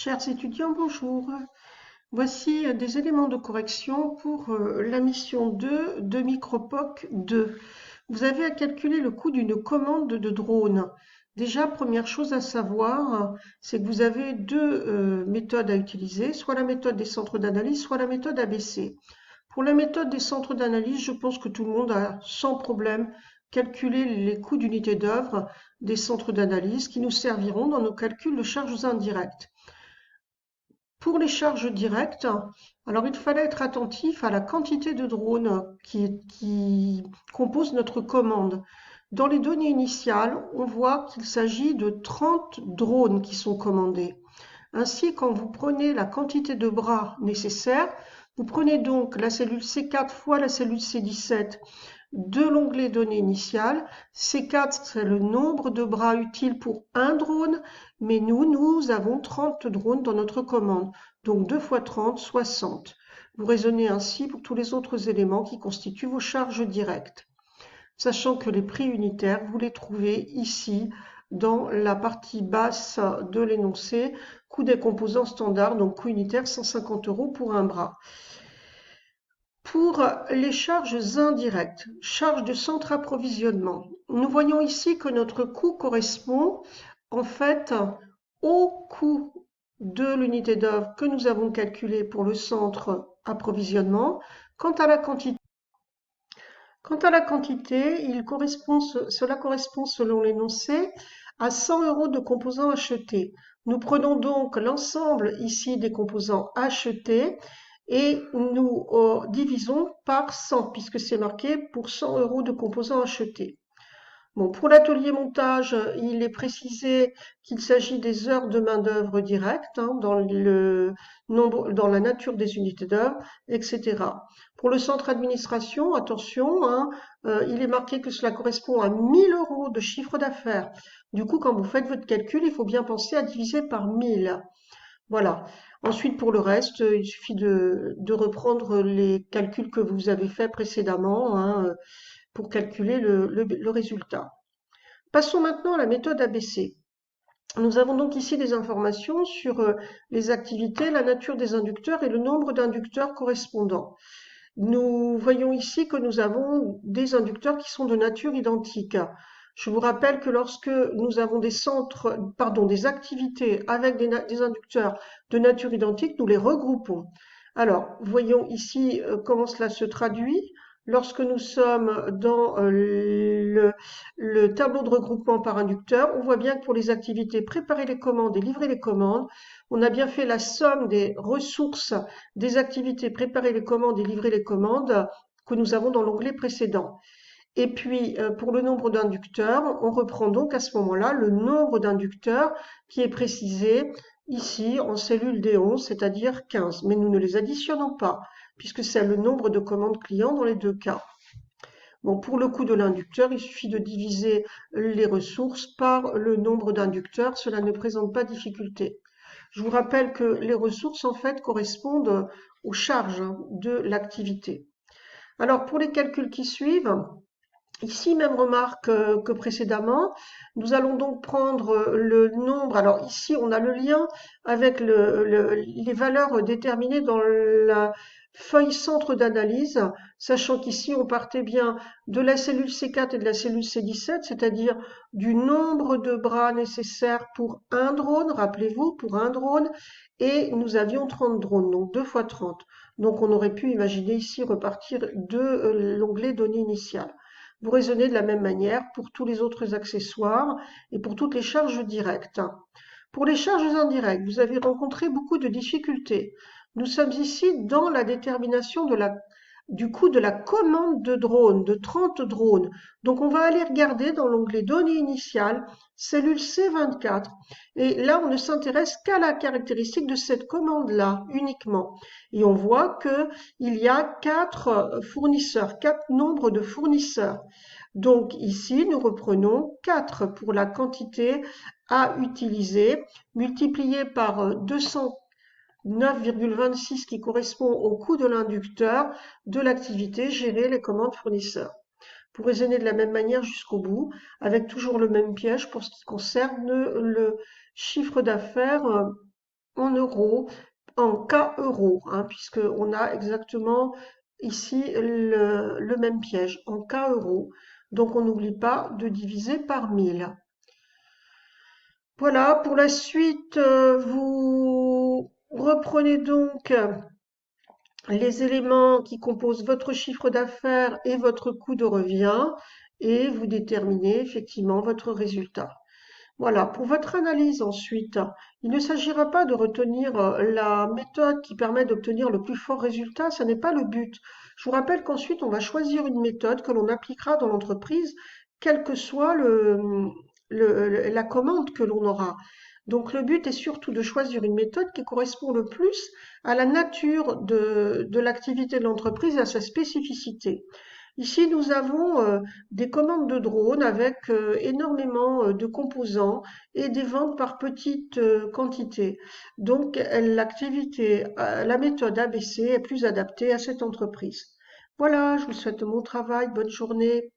Chers étudiants, bonjour. Voici des éléments de correction pour la mission 2 de Micropoc 2. Vous avez à calculer le coût d'une commande de drone. Déjà, première chose à savoir, c'est que vous avez deux méthodes à utiliser, soit la méthode des centres d'analyse, soit la méthode ABC. Pour la méthode des centres d'analyse, je pense que tout le monde a sans problème calculé les coûts d'unité d'œuvre des centres d'analyse qui nous serviront dans nos calculs de charges indirectes. Pour les charges directes, alors il fallait être attentif à la quantité de drones qui compose notre commande. Dans les données initiales, on voit qu'il s'agit de 30 drones qui sont commandés. Ainsi, quand vous prenez la quantité de bras nécessaire, vous prenez donc la cellule C4 fois la cellule C17 de l'onglet données initiales. C4, c'est le nombre de bras utiles pour un drone, mais nous avons 30 drones dans notre commande. Donc 2 fois 30, 60. Vous raisonnez ainsi pour tous les autres éléments qui constituent vos charges directes. Sachant que les prix unitaires, vous les trouvez ici dans la partie basse de l'énoncé, coût des composants standards, donc coût unitaire 150 € pour un bras. Pour les charges indirectes, charges de centre approvisionnement, nous voyons ici que notre coût correspond en fait au coût de l'unité d'œuvre que nous avons calculé pour le centre approvisionnement. Quant à la quantité, cela correspond selon l'énoncé à 100 € de composants achetés. Nous prenons donc l'ensemble ici des composants achetés et nous divisons par 100 puisque c'est marqué pour 100 € de composants achetés. Bon, pour l'atelier montage, il est précisé qu'il s'agit des heures de main-d'œuvre directe dans le nombre, dans la nature des unités d'œuvre, etc. Pour le centre administration, attention, il est marqué que cela correspond à 1000 € de chiffre d'affaires. Du coup, quand vous faites votre calcul, il faut bien penser à diviser par 1000. Voilà. Ensuite, pour le reste, il suffit de reprendre les calculs que vous avez faits précédemment pour calculer le résultat. Passons maintenant à la méthode ABC. Nous avons donc ici des informations sur les activités, la nature des inducteurs et le nombre d'inducteurs correspondants. Nous voyons ici que nous avons des inducteurs qui sont de nature identique. Je vous rappelle que lorsque nous avons des activités avec des inducteurs de nature identique, nous les regroupons. Alors, voyons ici comment cela se traduit. Lorsque nous sommes dans le tableau de regroupement par inducteur, on voit bien que pour les activités préparer les commandes et livrer les commandes, on a bien fait la somme des ressources des activités préparer les commandes et livrer les commandes que nous avons dans l'onglet précédent. Et puis, pour le nombre d'inducteurs, on reprend donc à ce moment-là le nombre d'inducteurs qui est précisé ici en cellule D11, c'est-à-dire 15. Mais nous ne les additionnons pas, puisque c'est le nombre de commandes clients dans les deux cas. Bon, pour le coût de l'inducteur, il suffit de diviser les ressources par le nombre d'inducteurs. Cela ne présente pas de difficulté. Je vous rappelle que les ressources, en fait, correspondent aux charges de l'activité. Alors, pour les calculs qui suivent, ici, même remarque que précédemment, nous allons donc prendre le nombre. Alors ici, on a le lien avec les valeurs déterminées dans la feuille centre d'analyse, sachant qu'ici, on partait bien de la cellule C4 et de la cellule C17, c'est-à-dire du nombre de bras nécessaires pour un drone, rappelez-vous, pour un drone, et nous avions 30 drones, donc 2 fois 30. Donc on aurait pu imaginer ici repartir de l'onglet données initiales. Vous raisonnez de la même manière pour tous les autres accessoires et pour toutes les charges directes. Pour les charges indirectes, vous avez rencontré beaucoup de difficultés. Nous sommes ici dans la détermination du coût de la commande de drones, de 30 drones. Donc on va aller regarder dans l'onglet données initiales, cellule C24. Et là, on ne s'intéresse qu'à la caractéristique de cette commande-là uniquement. Et on voit qu'il y a 4 fournisseurs, 4 nombres de fournisseurs. Donc ici, nous reprenons 4 pour la quantité à utiliser, multiplié par 209,26 qui correspond au coût de l'inducteur de l'activité gérer les commandes fournisseurs. Pour raisonner de la même manière jusqu'au bout, avec toujours le même piège pour ce qui concerne le chiffre d'affaires en euros, en cas euros, hein, puisqu'on a exactement ici le même piège, en cas euros. Donc on n'oublie pas de diviser par 1000. Voilà, pour la suite, vous reprenez donc les éléments qui composent votre chiffre d'affaires et votre coût de revient et vous déterminez effectivement votre résultat. Voilà, pour votre analyse ensuite, il ne s'agira pas de retenir la méthode qui permet d'obtenir le plus fort résultat, ce n'est pas le but. Je vous rappelle qu'ensuite on va choisir une méthode que l'on appliquera dans l'entreprise, quelle que soit la commande que l'on aura. Donc le but est surtout de choisir une méthode qui correspond le plus à la nature de l'activité de l'entreprise et à sa spécificité. Ici, nous avons des commandes de drones avec énormément de composants et des ventes par petites quantités. Donc, la méthode ABC est plus adaptée à cette entreprise. Voilà, je vous souhaite bon travail, bonne journée.